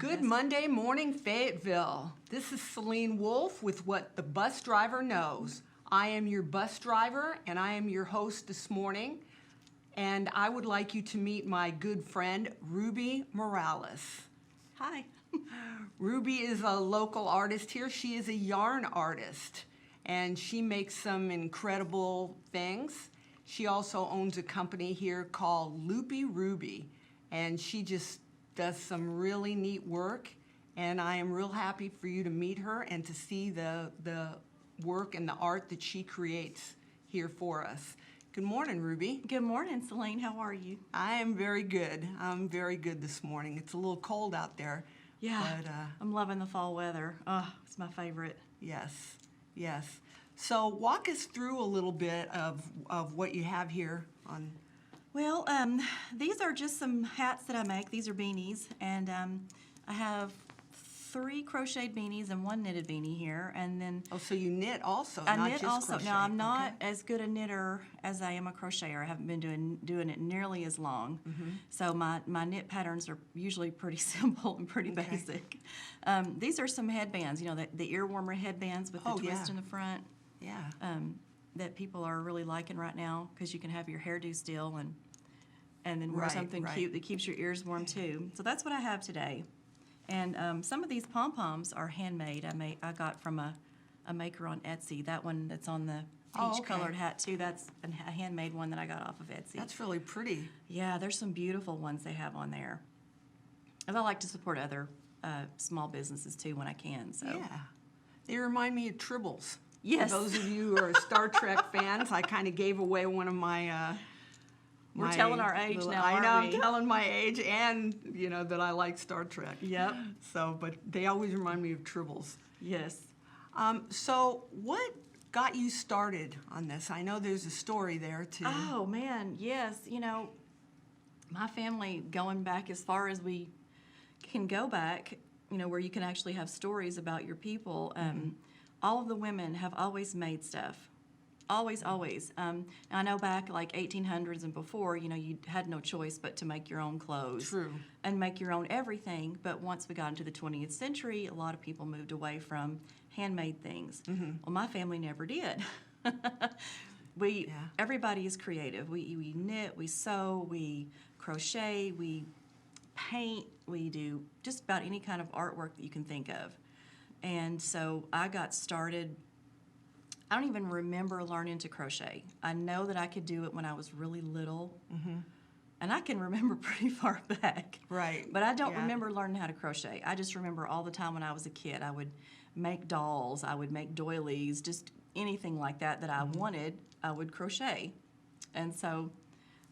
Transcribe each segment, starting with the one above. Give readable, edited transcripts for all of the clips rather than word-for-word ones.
Good Monday morning, Fayetteville. This is Celine Wolf with What the Bus Driver Knows. I am your bus driver, and I am your host this morning. And I would like you to meet my good friend, Ruby Morales. Hi. Ruby is a local artist here. She is a yarn artist, and she makes some incredible things. She also owns a company here called Loopy Ruby, and she just does some really neat work, and I am real happy for you to meet her and to see the work and the art that she creates here for us. Good morning, Ruby. Good morning, Celine. How are you? I am very good. I'm very good this morning. It's a little cold out there. Yeah, but, I'm loving the fall weather. Oh, it's my favorite. Yes, yes. So walk us through a little bit of what you have here on. Well, these are just some hats that I make. These are beanies, and I have 3 crocheted beanies and 1 knitted beanie here, and then Oh, so you knit also, I not knit just also. crochet. Now, I'm not Okay. as good a knitter as I am a crocheter. I haven't been doing it nearly as long. So my knit patterns are usually pretty simple and pretty Okay. basic. These are some headbands, the ear warmer headbands with the Oh, twist yeah. in the front. Yeah. That people are really liking right now because you can have your hairdo still and then wear Right, something right. cute that keeps your ears warm too. So that's what I have today. And some of these pom-poms are handmade. I got from a maker on Etsy. That one that's on the Oh, peach-colored okay. hat too, that's a handmade one that I got off of Etsy. That's really pretty. Yeah, there's some beautiful ones they have on there. And I like to support other small businesses too when I can. So. Yeah. They remind me of Tribbles. Yes. For those of you who are Star Trek fans, I kind of gave away one of my We're my telling our age now, I aren't know, we? I'm telling my age, and that I like Star Trek. Yep. So, but they always remind me of Tribbles. Yes. So what got you started on this? I know there's a story there too. Oh, man, yes. My family, going back as far as we can go back, where you can actually have stories about your people, all of the women have always made stuff. Always, always. I know back like 1800s and before, you had no choice but to make your own clothes. True. And make your own everything. But once we got into the 20th century, a lot of people moved away from handmade things. Well, my family never did. Everybody is creative. We knit, we sew, we crochet, we paint, we do just about any kind of artwork that you can think of. And so I got started. I don't even remember learning to crochet. I know that I could do it when I was really little, and I can remember pretty far back. Right. But I don't Yeah. remember learning how to crochet. I just remember all the time when I was a kid, I would make dolls, I would make doilies, just anything like that I wanted, I would crochet. And so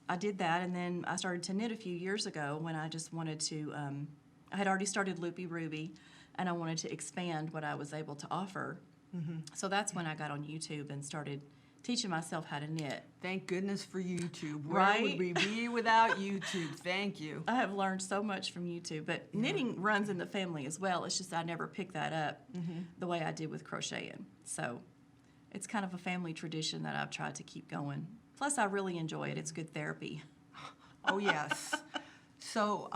I did that, and then I started to knit a few years ago when I just wanted to, I had already started Loopy Ruby, and I wanted to expand what I was able to offer. So that's when I got on YouTube and started teaching myself how to knit. Thank goodness for YouTube. Right? Where would we be without YouTube? Thank you. I have learned so much from YouTube, but knitting runs in the family as well. It's just I never picked that up the way I did with crocheting. So it's kind of a family tradition that I've tried to keep going. Plus, I really enjoy it. It's good therapy. Oh, yes. So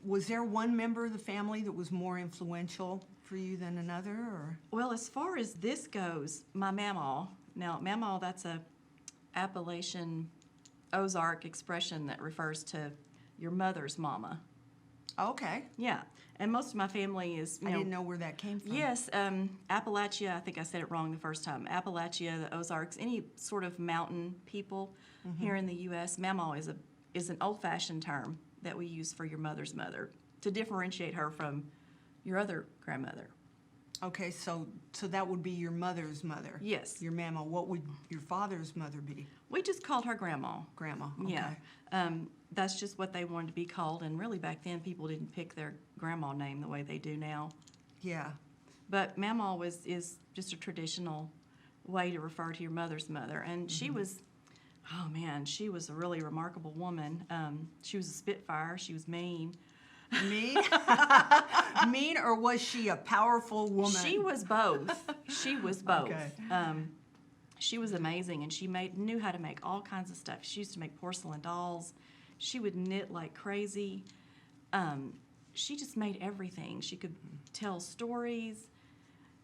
was there one member of the family that was more influential for you than another? Or? Well, as far as this goes, my mamaw. Now, mamaw, that's a Appalachian Ozark expression that refers to your mother's mama. Okay. Yeah, and most of my family is, I didn't know where that came from. Yes, Appalachia, I think I said it wrong the first time. Appalachia, the Ozarks, any sort of mountain people here in the U.S., mamaw is an old-fashioned term that we use for your mother's mother to differentiate her from your other grandmother. Okay, so that would be your mother's mother. Yes. Your mama. What would your father's mother be? We just called her grandma. Grandma. Okay. Yeah. That's just what they wanted to be called, and really back then people didn't pick their grandma name the way they do now. Yeah. But mamaw is just a traditional way to refer to your mother's mother, and she was, oh man, she was a really remarkable woman. She was a spitfire. She was mean. Mean? Mean, or was she a powerful woman? She was both. She was both. Okay. She was amazing, and she knew how to make all kinds of stuff. She used to make porcelain dolls. She would knit like crazy. she just made everything. She could tell stories.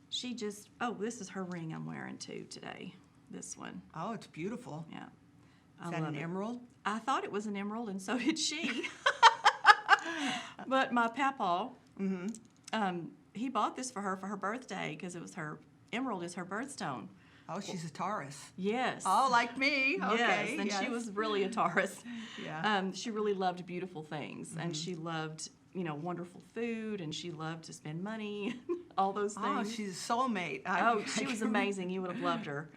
She just, oh, this is her ring I'm wearing too today. This one. Oh, it's beautiful. Yeah. Is that an emerald? I thought it was an emerald, and so did she. But my papa, he bought this for her birthday because it was her emerald is her birthstone. Oh, she's a Taurus. Yes. Oh, like me. Okay. Yes, and she was really a Taurus. Yeah. She really loved beautiful things, and she loved, wonderful food, and she loved to spend money, all those things. Oh, she's a soulmate. She was amazing. You would have loved her.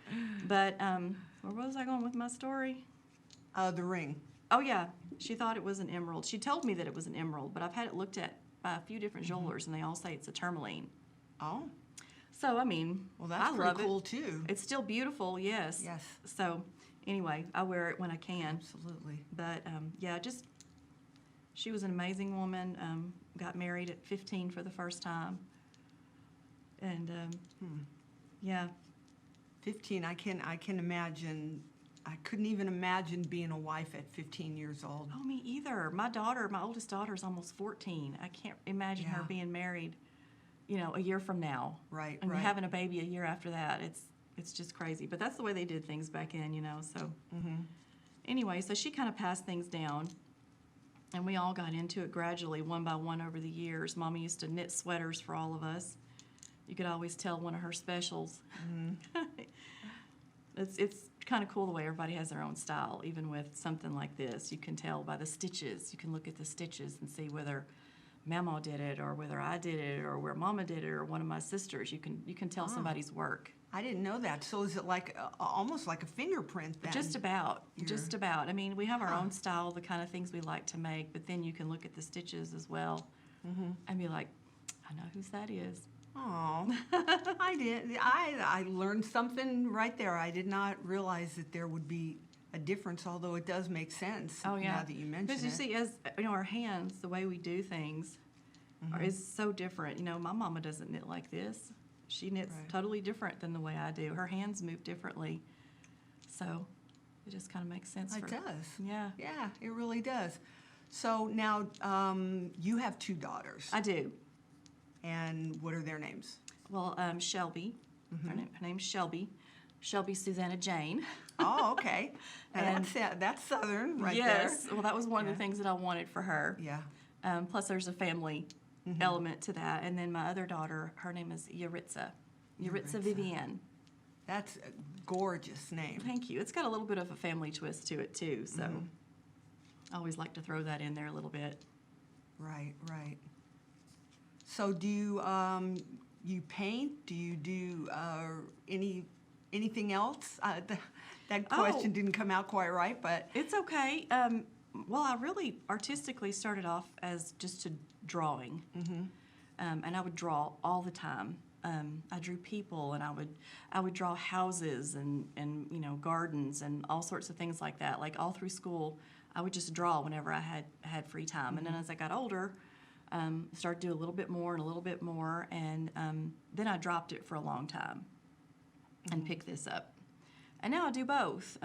But where was I going with my story? The ring. Oh, yeah. She thought it was an emerald. She told me that it was an emerald, but I've had it looked at by a few different jewelers, and they all say it's a tourmaline. Oh. So, I mean, Well, that's I pretty love cool, it. too. It's still beautiful, yes. Yes. So, anyway, I wear it when I can. Absolutely. But, she was an amazing woman. Got married at 15 for the first time. And, yeah. 15, I can imagine. I couldn't even imagine being a wife at 15 years old. Oh, me either. My oldest daughter is almost 14. I can't imagine her Yeah. being married, a year from now. Right, And right. having a baby a year after that. It's just crazy. But that's the way they did things back then, so. Anyway, so she kind of passed things down. And we all got into it gradually, one by one over the years. Mama used to knit sweaters for all of us. You could always tell one of her specials. It's kind of cool the way everybody has their own style, even with something like this. You can tell by the stitches. You can look at the stitches and see whether Mama did it, or whether I did it, or where Mama did it, or one of my sisters. You can tell somebody's work. I didn't know that. So is it like almost like a fingerprint then? Just about. Just about. I mean, we have our Huh. own style, the kind of things we like to make, but then you can look at the stitches as well and be like, I know whose that is. Oh, I did. I learned something right there. I did not realize that there would be a difference, although it does make sense Oh, yeah. now that you mention Because you it. see, as our hands, the way we do things is so different. My mama doesn't knit like this. She knits Right. totally different than the way I do. Her hands move differently. So it just kind of makes sense. It does. Yeah, Yeah, it really does. So now you have two daughters. I do. And what are their names? Well, Shelby, her name's Shelby. Shelby Susanna Jane. Oh, okay. Now And- that's Southern right Yes. Well, that was one of Yeah. the things that I wanted for her. there. Yeah. Plus, there's a family element to that. And then my other daughter, her name is Yaritza. Yaritza Yaritza. Vivienne. That's a gorgeous name. Thank you. It's got a little bit of a family twist to it, too. So I always like to throw that in there a little bit. Right, right. So do you paint? Do you do anything else? That question didn't come out quite right, but It's okay. Well, I really artistically started off as just a drawing. And I would draw all the time. I drew people, and I would draw houses and gardens and all sorts of things like that. Like all through school, I would just draw whenever I had free time. And then as I got older, started to do a little bit more and a little bit more, and then I dropped it for a long time and picked this up. And now I do both.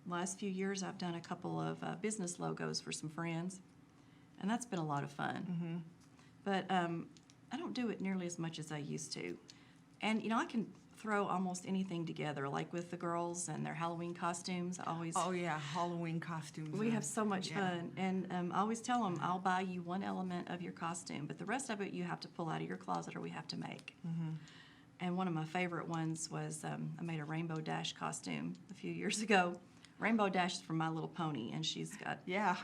Last few years, I've done a couple of business logos for some friends, and that's been a lot of fun. But I don't do it nearly as much as I used to. And, I can throw almost anything together, like with the girls and their Halloween costumes. I always oh yeah, Halloween costumes. we have so much yeah. fun, and I always tell them, I'll buy you one element of your costume, but the rest of it you have to pull out of your closet or we have to make. And one of my favorite ones was I made a Rainbow Dash costume a few years ago. Rainbow Dash is from My Little Pony, and she's got Yeah,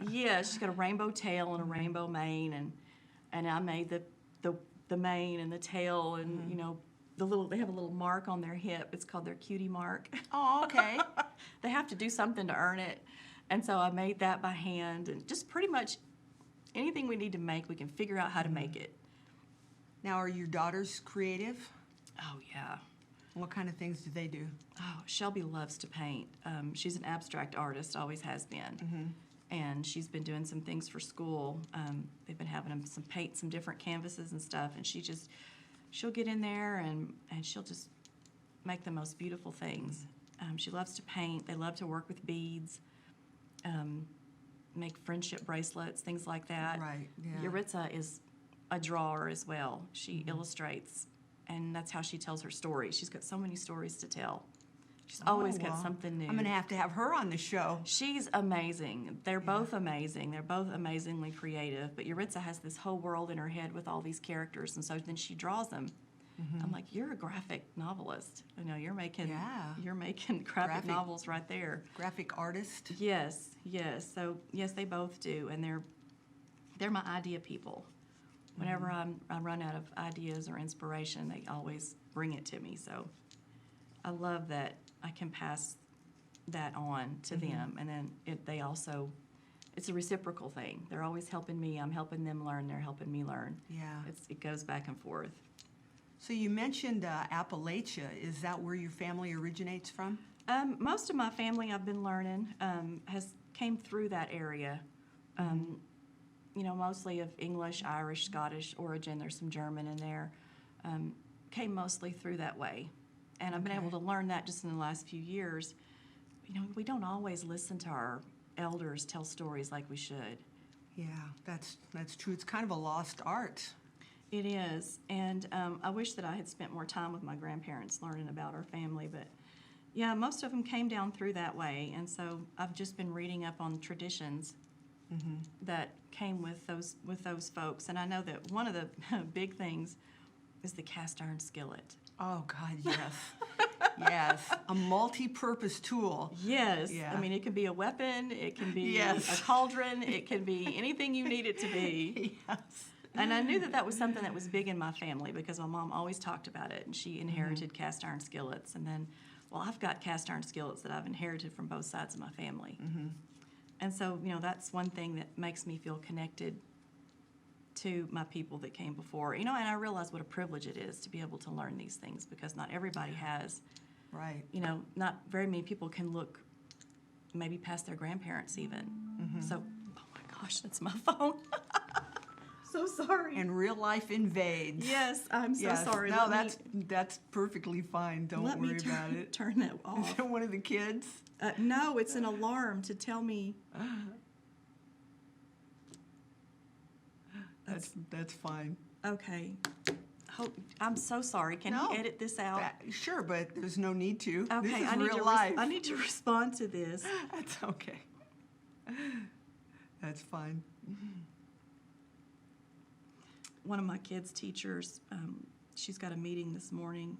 she's got a rainbow tail and a rainbow mane, and I made the mane and the tail, and they have a little mark on their hip. It's called their cutie mark. Oh, okay. They have to do something to earn it. And so I made that by hand, and just pretty much anything we need to make, we can figure out how to make it. Now, are your daughters creative? Oh, yeah. What kind of things do they do? Oh, Shelby loves to paint. She's an abstract artist, always has been. And she's been doing some things for school. They've been having them paint some different canvases and stuff, and she'll get in there and she'll just make the most beautiful things. She loves to paint. They love to work with beads. make friendship bracelets, things like that. Right, yeah. Yuritsa is a drawer as well. She illustrates, and that's how she tells her stories. She's got so many stories to tell. She's always got well, something new. I'm going to have her on the show. She's amazing. They're both amazing. They're both amazingly creative. But Yuritsa has this whole world in her head with all these characters, and so then she draws them. I'm like, you're a graphic novelist. You know, you're making graphic novels right there. Graphic artist. Yes, yes. So yes, they both do, and they're my idea people. Whenever I run out of ideas or inspiration, they always bring it to me. So I love that I can pass that on to them, and then it's a reciprocal thing. They're always helping me. I'm helping them learn. They're helping me learn. Yeah. It goes back and forth. So you mentioned Appalachia. Is that where your family originates from? Most of my family, I've been learning, came through that area. You know, mostly of English, Irish, Scottish origin. There's some German in there. Came mostly through that way. And I've been able to learn that just in the last few years. You know, we don't always listen to our elders tell stories like we should. Yeah, that's true. It's kind of a lost art. It is. And I wish that I had spent more time with my grandparents learning about our family. But, yeah, most of them came down through that way. And so I've just been reading up on traditions that came with those folks. And I know that one of the big things is the cast iron skillet. Oh, God, yes. Yes, a multi-purpose tool. Yes. Yeah. I mean, it can be a weapon, it can be a Yes. cauldron, it can be anything you need it to be. Yes. And I knew that was something that was big in my family because my mom always talked about it, and she inherited cast iron skillets. And then, well, I've got cast iron skillets that I've inherited from both sides of my family. And so, you know, that's one thing that makes me feel connected to my people that came before. You know, and I realize what a privilege it is to be able to learn these things because not everybody has. Right. You know, not very many people can look maybe past their grandparents even. So, oh my gosh, that's my phone. So sorry. And real life invades. Yes, I'm so Yes. sorry. No, that's perfectly fine. Don't let worry me about it. turn that Is off. it one of the kids? No, it's an alarm to tell me. That's fine. Okay. I'm so sorry. Can No. you edit this out? Sure, but there's no need to. Okay, This is I need real to life. I need to respond to this. That's okay. That's fine. One of my kids' teachers, she's got a meeting this morning,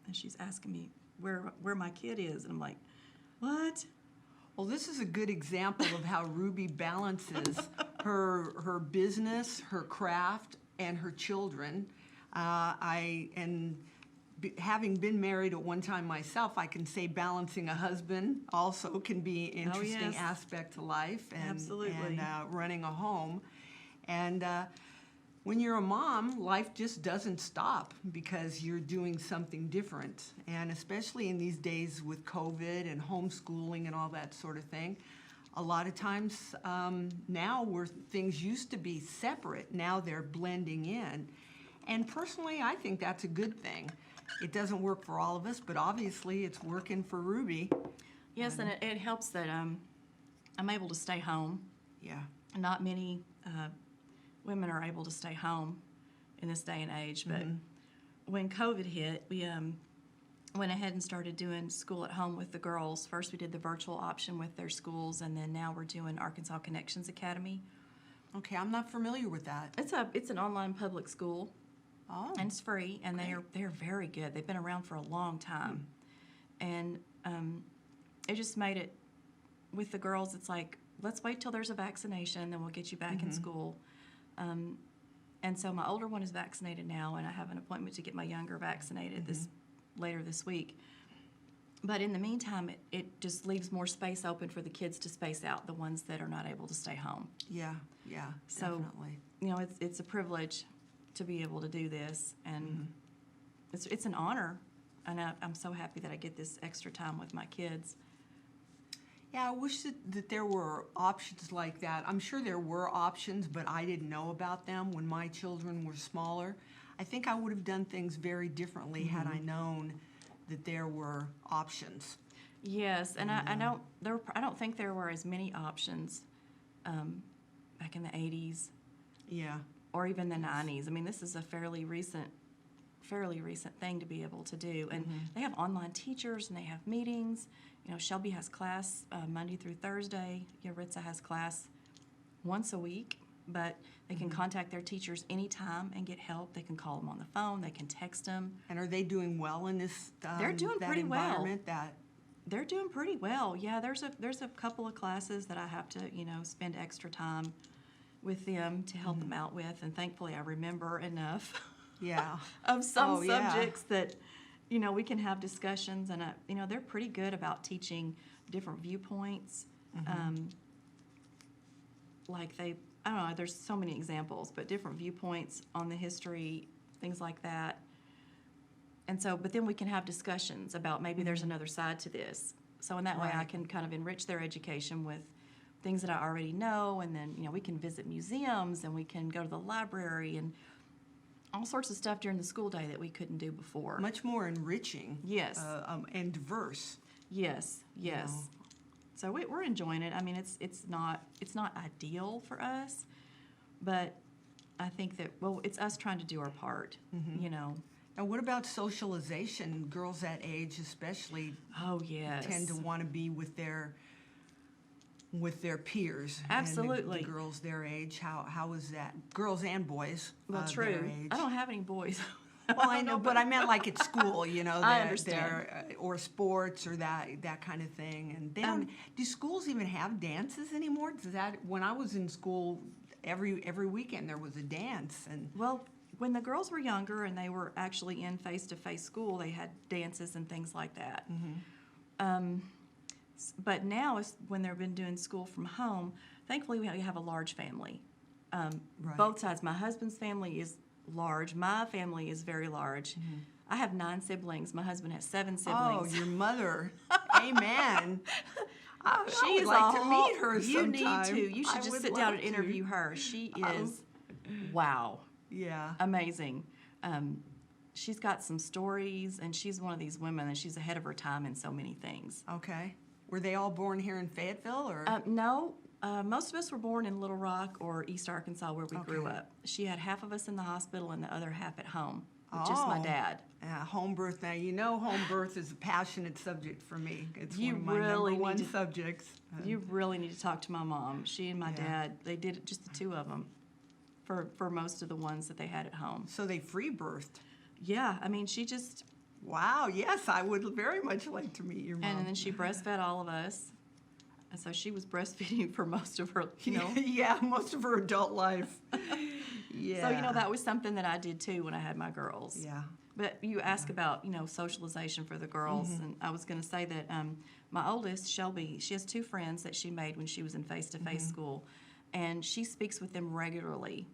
and she's asking me where my kid is, and I'm like, what? Well, this is a good example of how Ruby balances her business, her craft, and her children. Having been married at one time myself, I can say balancing a husband also can be an interesting yes. aspect to life, and Absolutely. and running a home. And when you're a mom, life just doesn't stop because you're doing something different. And especially in these days with COVID and homeschooling and all that sort of thing, a lot of times now where things used to be separate, now they're blending in. And personally, I think that's a good thing. It doesn't work for all of us, but obviously it's working for Ruby. Yes, and it helps that I'm able to stay home. Yeah. Not many women are able to stay home in this day and age, but when COVID hit, we went ahead and started doing school at home with the girls. First, we did the virtual option with their schools, and then now we're doing Arkansas Connections Academy. Okay, I'm not familiar with that. It's an online public school. Oh. And it's free, and they're very good. They've been around for a long time, and it just made it with the girls. It's like, let's wait till there's a vaccination, then we'll get you back in school. And so my older one is vaccinated now, and I have an appointment to get my younger vaccinated later this week. But in the meantime, it just leaves more space open for the kids to space out, the ones that are not able to stay home. Yeah, So, definitely. you know, it's a privilege to be able to do this, and it's an honor, and I'm so happy that I get this extra time with my kids. Yeah, I wish that there were options like that. I'm sure there were options, but I didn't know about them when my children were smaller. I think I would have done things very differently had I known that there were options. Yes, and I don't think there were as many options back in the 80s Yeah. or even the 90s. I mean, this is a fairly recent thing to be able to do. And they have online teachers and they have meetings. You know, Shelby has class Monday through Thursday. Yaritza has class once a week, but they can contact their teachers anytime and get help. They can call them on the phone. They can text them. And are they doing well in this They're doing that pretty well. environment? They're doing pretty well. Yeah, there's a couple of classes that I have to, spend extra time with them to help them out with, and thankfully I remember enough Yeah. of some Oh, yeah. subjects that, we can have discussions, and, they're pretty good about teaching different viewpoints. I don't know, there's so many examples, but different viewpoints on the history, things like that. And so, but then we can have discussions about maybe there's another side to this. So in that way, I Right. can kind of enrich their education with things that I already know, and then, we can visit museums, and we can go to the library, and all sorts of stuff during the school day that we couldn't do before. Much more enriching. Yes. And diverse. Yes, yes. So we're enjoying it. I mean, it's not ideal for us, but I think that, it's us trying to do our part, And what about socialization? Girls that age especially Oh, yes. tend to want to be with their peers. Absolutely. And the girls their age. How is that? Girls and boys. Well, their true. age. I don't have any boys. Well, I know, but I meant like at school, I understand. or sports or that kind of thing. And they don't. Do schools even have dances anymore? When I was in school, every weekend there was a dance, and Well, when the girls were younger and they were actually in face-to-face school, they had dances and things like that. But now, when they've been doing school from home, thankfully we have a large family. Right. Both sides. My husband's family is large. My family is very large. I have 9 siblings. My husband has 7 siblings. Oh, your mother. Amen. I She would is like a to whole- meet her You sometime. need to. You should I just would sit down love and to. interview her. She is, wow, Yeah. amazing. She's got some stories, and she's one of these women, and she's ahead of her time in so many things. Okay. Were they all born here in Fayetteville, or? No, most of us were born in Little Rock or East Arkansas, where we grew Okay. up. She had half of us in the hospital and the other half at home with just my Oh. dad. Home birth. Now, home birth is a passionate subject for me. It's You one of my really number one need to- subjects. You really need to talk to my mom. She and my Yeah. dad, they did it, just the two of them, for most of the ones that they had at home. So they free birthed. Yeah, I mean, she just, Wow. Yes, I would very much like to meet your mom. and then she breastfed all of us. And so she was breastfeeding for most of her, Yeah, most of her adult life. Yeah. So, that was something that I did too when I had my girls. Yeah. But you ask about, socialization for the girls, and I was going to say that my oldest, Shelby, she has 2 friends that she made when she was in face-to-face school, and she speaks with them regularly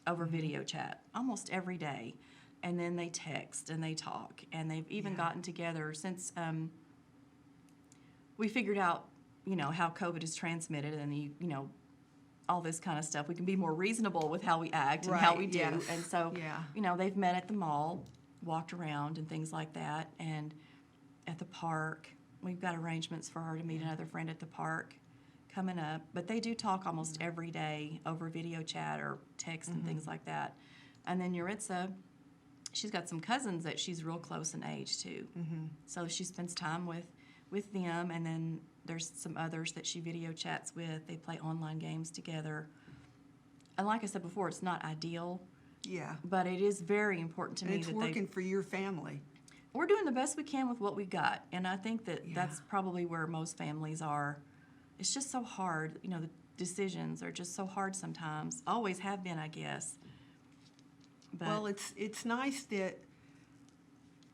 over video chat, almost every day. And then they text and they talk, and they've even Yeah. gotten together since we figured out, how COVID is transmitted, and all this kind of stuff. We can be more reasonable with how we act and how Right, we do. yes. And so, Yeah. they've met at the mall, walked around and things like that, and at the park. We've got arrangements for her to meet another friend at the park coming up. But they do talk almost every day over video chat or text and things like that. And then Yaritza, she's got some cousins that she's real close in age to. So she spends time with them, and then there's some others that she video chats with. They play online games together. And like I said before, it's not ideal, Yeah. but it is very important to And me it's that working for your family. we're doing the best we can with what we've got. And I think that Yeah. that's probably where most families are. It's just so hard. The decisions are just so hard sometimes. Always have been, I guess. But Well, it's nice that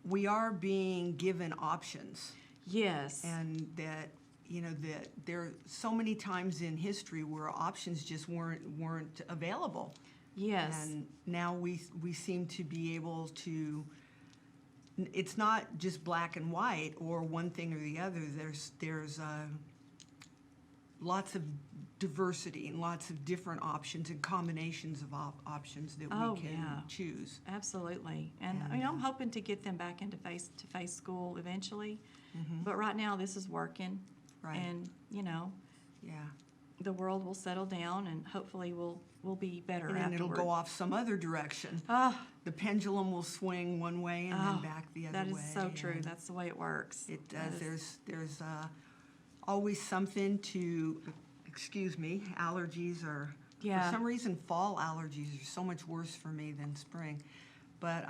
we are being given options, yes. and that that there are so many times in history where options just weren't available. Yes. And now we seem to be able to. It's not just black and white or one thing or the other. There's lots of diversity and lots of different options and combinations of options that Oh, we can yeah. choose. Absolutely. And And, I'm hoping to get them back into face-to-face school eventually. Mm-hmm. But right now, this is working. Right. And, Yeah. the world will settle down, and hopefully we'll be better And then it'll afterward. go off some other direction. Oh, The pendulum will swing one way and then back the other way. that is so true. and That's the way it works. It That does. is- There's always something to, excuse me, allergies are, Yeah. for some reason, fall allergies are so much worse for me than spring. But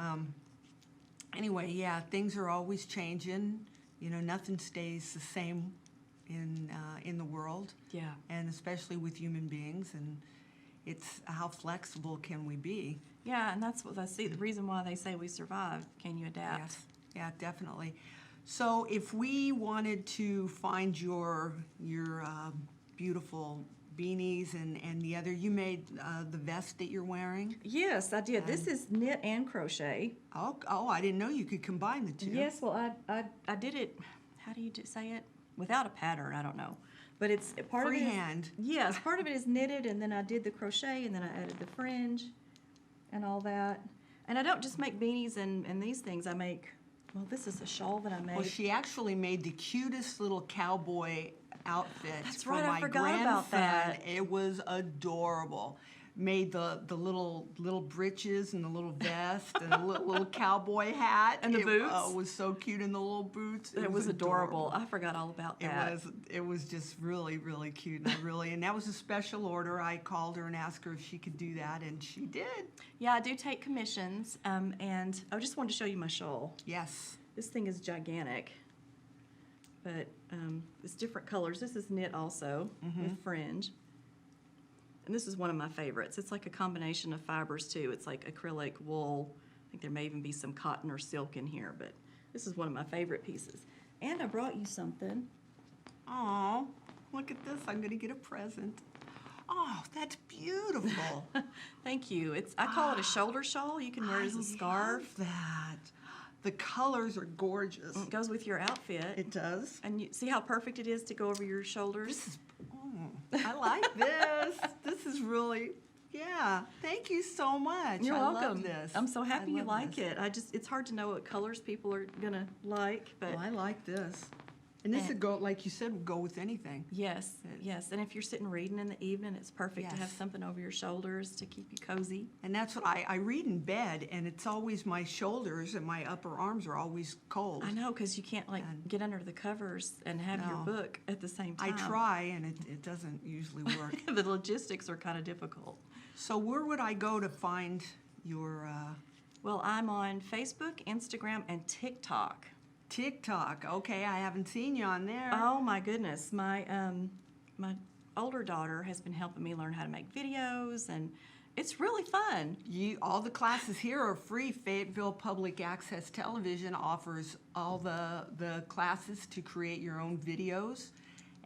anyway, yeah, things are always changing. You know, nothing stays the same in the world, Yeah. and especially with human beings. And it's how flexible can we be? Yeah, and that's what I see. The reason why they say we survive. Can you adapt? Yes, yeah, definitely. So if we wanted to find your beautiful beanies and the other, you made the vest that you're wearing. Yes, I did. This is knit and crochet. Oh, I didn't know you could combine the two. Yes, well, I did it. How do you say it? Without a pattern. I don't know, but it's part of it. Freehand. Yes, part of it is knitted, and then I did the crochet, and then I added the fringe, and all that. And I don't just make beanies and these things. I make. Well, this is a shawl that I made. Well, she actually made the cutest little cowboy outfit That's for right, I my forgot grandson. about that. It was adorable. Made the little breeches and the little vest and the little cowboy hat And the boots. It was so cute in the little boots. It was adorable. I forgot all about that. It was just really, really cute. And that was a special order. I called her and asked her if she could do that, and she did. Yeah, I do take commissions, and I just wanted to show you my shawl. Yes. This thing is gigantic, but it's different colors. This is knit also with fringe. And this is one of my favorites. It's like a combination of fibers too. It's like acrylic, wool. I think there may even be some cotton or silk in here, but this is one of my favorite pieces. And I brought you something. Oh, look at this. I'm going to get a present. Oh, that's beautiful. Thank you. I call it a shoulder shawl. You can wear it as a scarf. I love that. The colors are gorgeous. It goes with your outfit. It does. And you see how perfect it is to go over your shoulders? I like this. This is really, yeah. Thank you so much. You're I welcome. love this. I'm so happy I you love like this. it. It's hard to know what colors people are gonna like, but Well, I like this. And this would go, like you said, would go with anything. yes. And if you're sitting reading in the evening, it's perfect to have Yes. something over your shoulders to keep you cozy. And that's what I read in bed, and it's always my shoulders and my upper arms are always cold. I know, because you can't get under the covers and have your No. book at the same I time. try, and it doesn't usually work. The logistics are kind of difficult. So where would I go to find your Well, I'm on Facebook, Instagram, and TikTok. TikTok? Okay, I haven't seen you on there. Oh my goodness, my older daughter has been helping me learn how to make videos, and it's really fun. All the classes here are free. Fayetteville Public Access Television offers all the classes to create your own videos,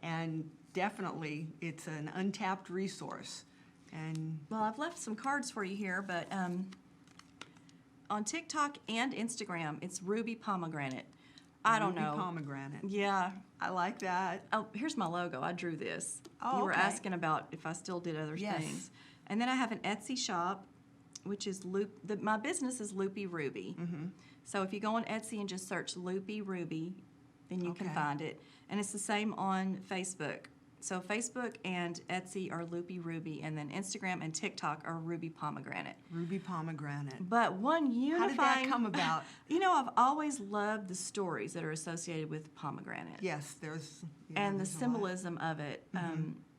and definitely it's an untapped resource. And Well, I've left some cards for you here, but on TikTok and Instagram, it's Ruby Pomegranate. I don't Ruby know. Pomegranate. Yeah. I like that. Oh, here's my logo. I drew this. Oh, You were okay. asking about if I still did other Yes. things. And then I have an Etsy shop, which is my business is Loopy Ruby. Mm-hmm. So if you go on Etsy and just search Loopy Ruby, then you can Okay. find it. And it's the same on Facebook. So Facebook and Etsy are Loopy Ruby, and then Instagram and TikTok are Ruby Pomegranate. Ruby Pomegranate. But one unifying... How did that come about? You know, I've always loved the stories that are associated with pomegranate. Yes, there's And the there's a lot. symbolism of it,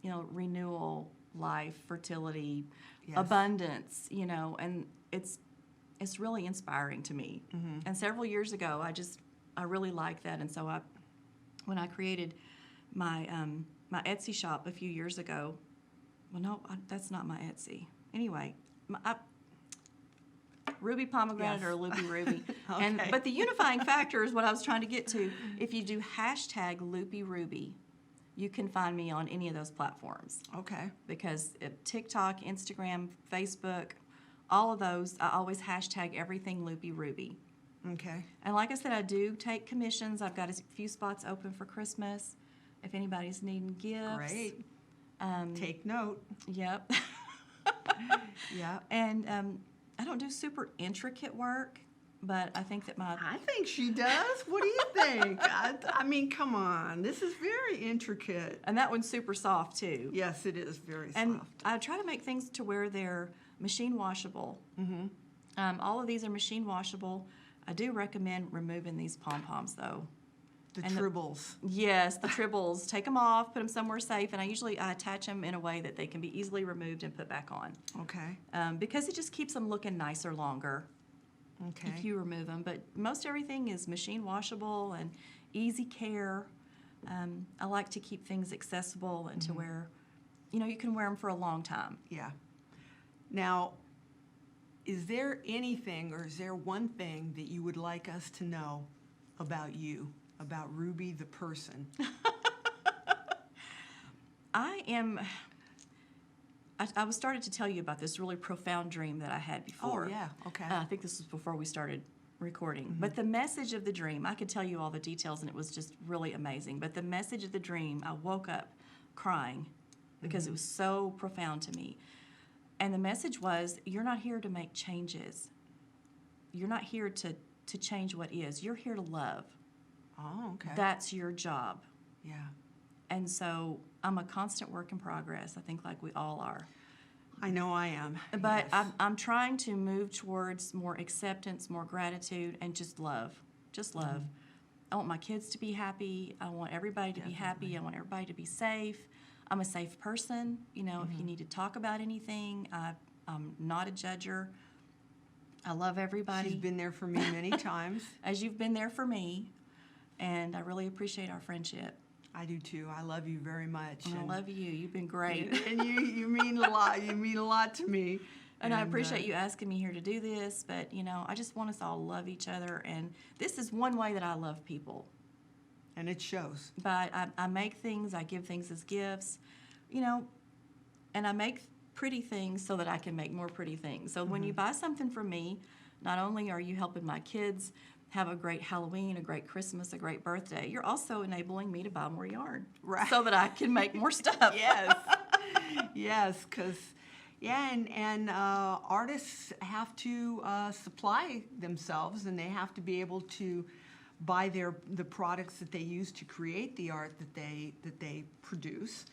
you know, renewal, life, fertility, Yes. abundance, you know, and it's really inspiring to me. And several years ago, I really liked that, and so when I created my my Etsy shop a few years ago, well, no, that's not my Etsy. Anyway, Ruby Pomegranate Yes. or Loopy Ruby. Okay. But the unifying factor is what I was trying to get to. If you do hashtag Loopy Ruby, you can find me on any of those platforms. Okay. Because TikTok, Instagram, Facebook, all of those, I always hashtag everything Loopy Ruby. Okay. And like I said, I do take commissions. I've got a few spots open for Christmas if anybody's needing gifts. Great. Take note. Yep. Yeah. And I don't do super intricate work, but I think that my I think she does. What do you think? I mean, come on. This is very intricate. and that one's super soft too. Yes, it is very And soft. I try to make things to where they're machine washable. All of these are machine washable. I do recommend removing these pom-poms though. The and tribbles. Yes, the tribbles. Take them off, put them somewhere safe, and I attach them in a way that they can be easily removed and put back on. Okay. Because it just keeps them looking nicer longer Okay. if you remove them. But most everything is machine washable and easy care. I like to keep things accessible and to where, you can wear them for a long time. Yeah. Now, is there anything or is there one thing that you would like us to know about you, about Ruby the person? I was started to tell you about this really profound dream that I had before. Oh, yeah. Okay. I think this was before we started recording. But the message of the dream, I could tell you all the details, and it was just really amazing. But the message of the dream, I woke up crying because it was so profound to me. And the message was, you're not here to make changes. You're not here to change what is. You're here to love. Oh, okay. That's your job. Yeah. And so I'm a constant work in progress, I think like we all are. I know I am. But Yes. I'm trying to move towards more acceptance, more gratitude, and just love. Just love. I want my kids to be happy. I want everybody to be happy. I want everybody to be safe. I'm a safe person. If you need to talk about anything, I'm not a judger. I love everybody. She's been there for me many times. As you've been there for me, and I really appreciate our friendship. I do too. I love you very much. And I love you. You've been great. And you mean a lot. You mean a lot to me. And I appreciate you asking me here to do this, but, I just want us all to love each other, and this is one way that I love people. And it shows. But I make things, I give things as gifts, and I make pretty things so that I can make more pretty things. So when you buy something from me, not only are you helping my kids have a great Halloween, a great Christmas, a great birthday, you're also enabling me to buy more yarn. Right. So that I can make more stuff. Yes. Yes, because, and artists have to supply themselves, and they have to be able to buy the products that they use to create the art that they produce.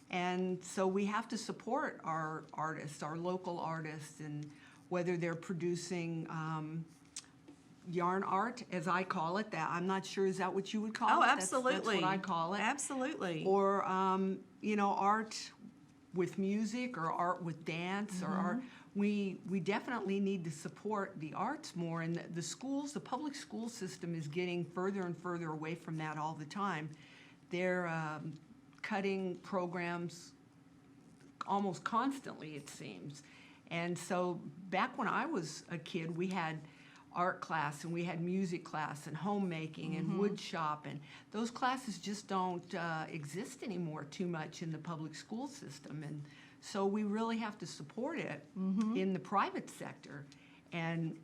And so we have to support our artists, our local artists, and whether they're producing yarn art, as I call it. That I'm not sure, is that what you would call it? Oh, absolutely. That's what I call it. Absolutely. Or art with music or art with dance or art. We definitely need to support the arts more, and the schools, the public school system is getting further and further away from that all the time. They're cutting programs almost constantly, it seems. And so back when I was a kid, we had art class and we had music class and homemaking and wood shop, and those classes just don't exist anymore too much in the public school system. And so we really have to support it in the private sector. And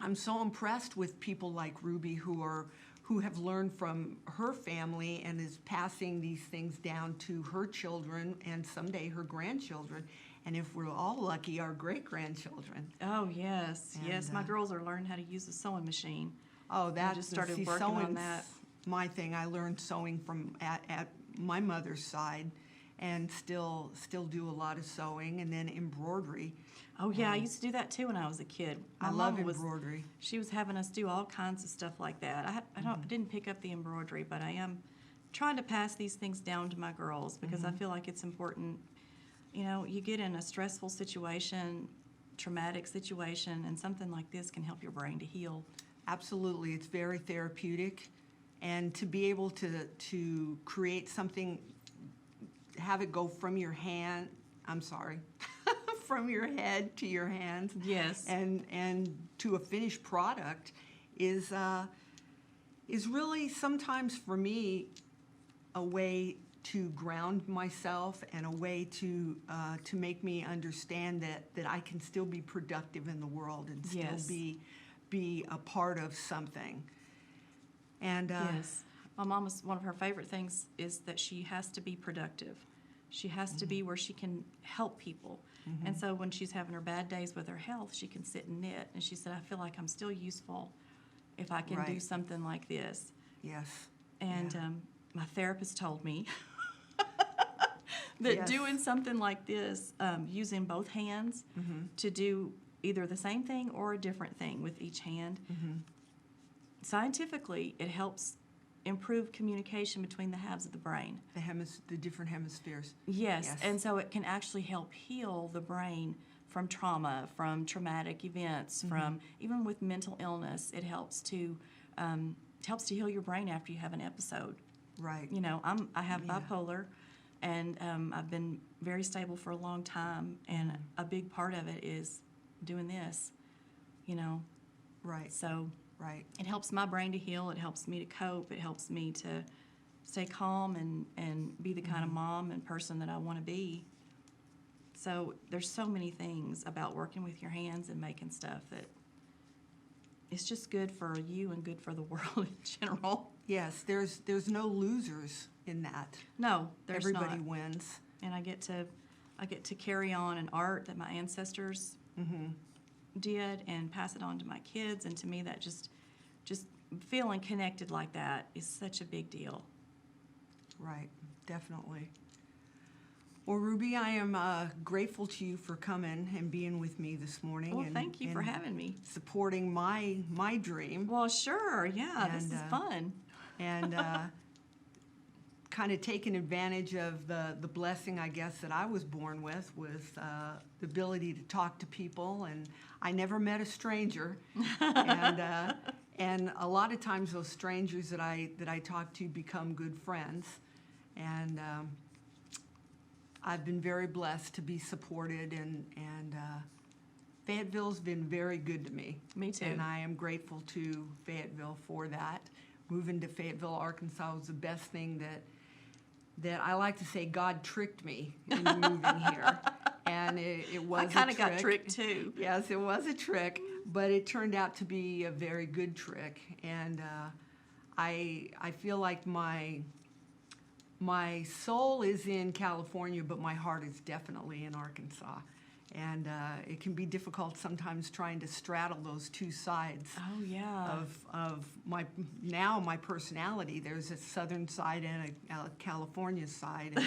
I'm so impressed with people like Ruby who have learned from her family and is passing these things down to her children and someday her grandchildren. And if we're all lucky, our great-grandchildren. Oh, yes. And, Yes, my girls are learning how to use a sewing machine. Oh, that's just started working on sewing's that. my thing. I learned sewing from at my mother's side, and still do a lot of sewing, and then embroidery. Oh, yeah, I used to do that too when I was a kid. I My love mama embroidery. She was having us do all kinds of stuff like that. I didn't pick up the embroidery, but I am trying to pass these things down to my girls because I feel like it's important. You get in a stressful situation, traumatic situation, and something like this can help your brain to heal. Absolutely, it's very therapeutic, and to be able to create something, have it go from your hand. I'm sorry. From your head to your hands. Yes. And to a finished product is really sometimes for me a way to ground myself and a way to make me understand that I can still be productive in the world and still Yes. be a part of something. And Yes. My mama's one of her favorite things is that she has to be productive. She has to be where she can help people. And so when she's having her bad days with her health, she can sit and knit. And she said, I feel like I'm still useful if I can do Right. something like this. Yes. And Yeah. my therapist told me that Yes. doing something like this, using both hands to do either the same thing or a different thing with each hand, scientifically, it helps improve communication between the halves of the brain. The different hemispheres. Yes, Yes. and so it can actually help heal the brain from trauma, from traumatic events, from even with mental illness. It helps to heal your brain after you have an episode. Right. You know, I have Yeah. bipolar, and I've been very stable for a long time, and a big part of it is doing this. You know, Right. so Right. it helps my brain to heal. It helps me to cope. It helps me to stay calm and be the kind of mom and person that I want to be. So there's so many things about working with your hands and making stuff that it's just good for you and good for the world in general. Yes. There's no losers in that. No, there's Everybody not. wins. And I get to carry on an art that my ancestors did and pass it on to my kids. And to me, that just feeling connected like that is such a big deal. Right. Definitely. Well, Ruby, I am grateful to you for coming and being with me this morning. Well, and, thank you for and having me. supporting my dream. Well, sure, yeah, this And, is fun. And kind of taking advantage of the blessing, I guess, that I was born with the ability to talk to people. And I never met a stranger. And a lot of times those strangers that I talk to become good friends. And I've been very blessed to be supported, and Fayetteville's been very good to me. Me too. And I am grateful to Fayetteville for that. Moving to Fayetteville, Arkansas was the best thing that I like to say God tricked me into moving here. And it was I kind of a trick. got tricked too. Yes, it was a trick, but it turned out to be a very good trick. And I feel like my soul is in California, but my heart is definitely in Arkansas. And it can be difficult sometimes trying to straddle those two sides Oh yeah. of my personality. There's a southern side and a California side.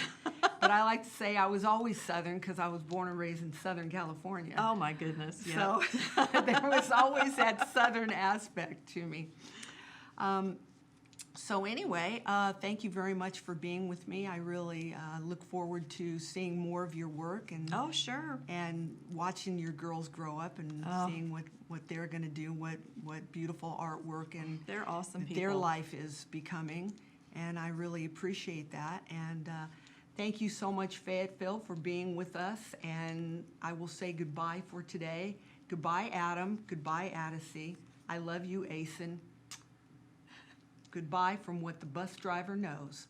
But I like to say I was always southern because I was born and raised in Southern California. Oh my goodness. Yeah. So there was always that southern aspect to me. So anyway, thank you very much for being with me. I really look forward to seeing more of your work and Oh sure. and watching your girls grow up and seeing what they're going to do, what beautiful artwork and They're awesome that people. their life is becoming. And I really appreciate that. And thank you so much, Fayetteville, for being with us. And I will say goodbye for today. Goodbye, Adam. Goodbye, Addisy. I love you, Asen. Goodbye from what the bus driver knows.